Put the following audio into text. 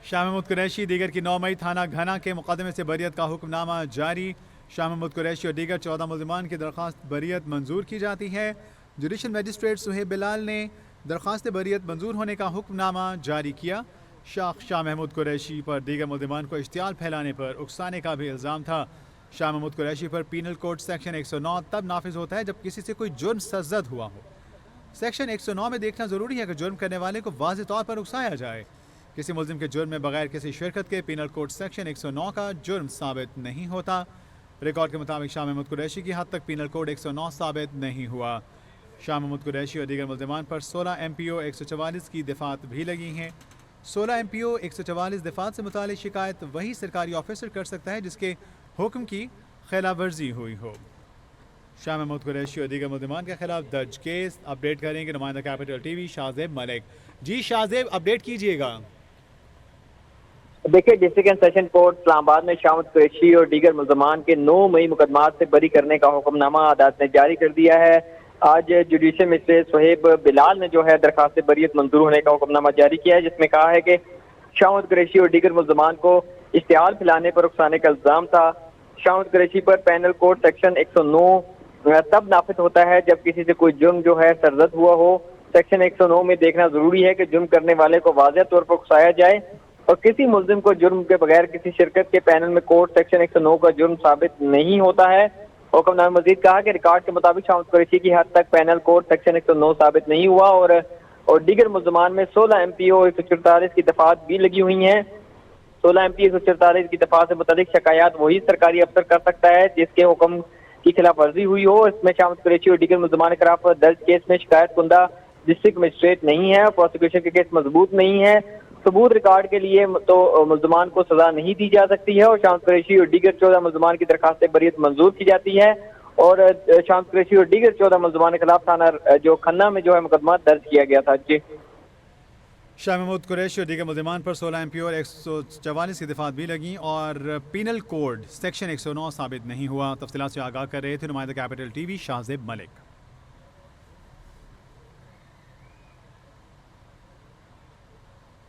شاہ محمود قریشی دیگر کی 9 مئی تھانہ گھنا کے مقدمے سے بریت کا حکم نامہ جاری۔ شاہ محمود قریشی اور دیگر 14 ملزمان کی درخواست بریت منظور کی جاتی ہے۔ جوڈیشل میجسٹریٹ سہیب بلال نے درخواست بریت منظور ہونے کا حکم نامہ جاری کیا۔ شاہ محمود قریشی پر دیگر ملزمان کو اشتعال پھیلانے پر اکسانے کا بھی الزام تھا۔ شاہ محمود قریشی پر پینل کوڈ سیکشن 109 تب نافذ ہوتا ہے جب کسی سے کوئی جرم سرزد ہوا ہو۔ سیکشن 109 میں دیکھنا ضروری ہے کہ جرم کرنے والے کو واضح طور پر اکسایا جائے۔ کسی ملزم کے جرم میں بغیر کسی شرکت کے پینل کوڈ سیکشن 109 کا جرم ثابت نہیں ہوتا۔ ریکارڈ کے مطابق شاہ محمود قریشی کی حد تک پینل کوڈ 109 ثابت نہیں ہوا۔ شاہ محمود قریشی اور دیگر ملزمان پر 16 MPO 144 کی دفعات بھی لگی ہیں۔ 16 MPO 144 دفعات سے متعلق شکایت وہی سرکاری آفیسر کر سکتا ہے جس کے حکم کی خلاف ورزی ہوئی ہو۔ شاہ محمود قریشی اور دیگر ملزمان کے خلاف درج کیس اپڈیٹ کریں گے نمائندہ کیپٹل ٹی وی شاہ زیب ملک۔ جی شاہ زیب اپڈیٹ کیجئے گا۔ دیکھیں ڈسٹرکٹ اینڈ سیشن کورٹ اسلام آباد میں شاہ محمود قریشی اور دیگر ملزمان کے 9 مئی مقدمات سے بری کرنے کا حکم نامہ عدالت نے جاری کر دیا ہے۔ آج جوڈیشل میجسٹریٹ سہیب بلال نے جو ہے درخواست بریت منظور ہونے کا حکم نامہ جاری کیا ہے، جس میں کہا ہے کہ شاہ محمود قریشی اور دیگر ملزمان کو اشتعال پھیلانے پر اکسانے کا الزام تھا۔ شاہ محمود قریشی پر پینل کوڈ سیکشن 109 تب نافذ ہوتا ہے جب کسی سے کوئی جرم جو ہے سرزد ہوا ہو۔ سیکشن 109 میں دیکھنا ضروری ہے کہ جرم کرنے والے کو واضح طور پر اکسایا جائے اور کسی ملزم کو جرم کے بغیر کسی شرکت کے پینل میں کوڈ سیکشن 109 کا جرم ثابت نہیں ہوتا ہے۔ حکم نامے مزید کہا کہ ریکارڈ کے مطابق شاہ محمود قریشی کی حد تک پینل کوڈ سیکشن 109 ثابت نہیں ہوا اور دیگر ملزمان میں 16 MPO 144 کی دفعات بھی لگی ہوئی ہیں۔ 16 MPO 144 کی دفعات سے متعلق شکایات وہی سرکاری افسر کر سکتا ہے جس کے حکم کی خلاف ورزی ہوئی ہو۔ اس میں شاہ محمود قریشی اور دیگر ملزمان کے خلاف درج کیس میں شکایت کنندہ ڈسٹرکٹ مجسٹریٹ نہیں ہے، پروسیکیوشن کے کیس مضبوط نہیں ہے، ثبوت ریکارڈ کے لیے تو ملزمان کو سزا نہیں دی جا سکتی ہے اور شاہ محمود قریشی اور دیگر 14 ملزمان کی درخواست بریت منظور کی جاتی ہے اور شاہ محمود قریشی اور دیگر 14 ملزمان کے خلاف تھانہ جو کھنہ میں جو ہے مقدمہ درج کیا گیا تھا۔ جی شاہ محمود قریشی اور دیگر ملزمان پر 16 MPO 144 کی دفعات بھی لگیں اور پینل کوڈ سیکشن 109 ثابت نہیں ہوا۔ تفصیلات سے آگاہ کر رہے تھے نمائندہ کیپٹل ٹی وی شاہ زیب ملک۔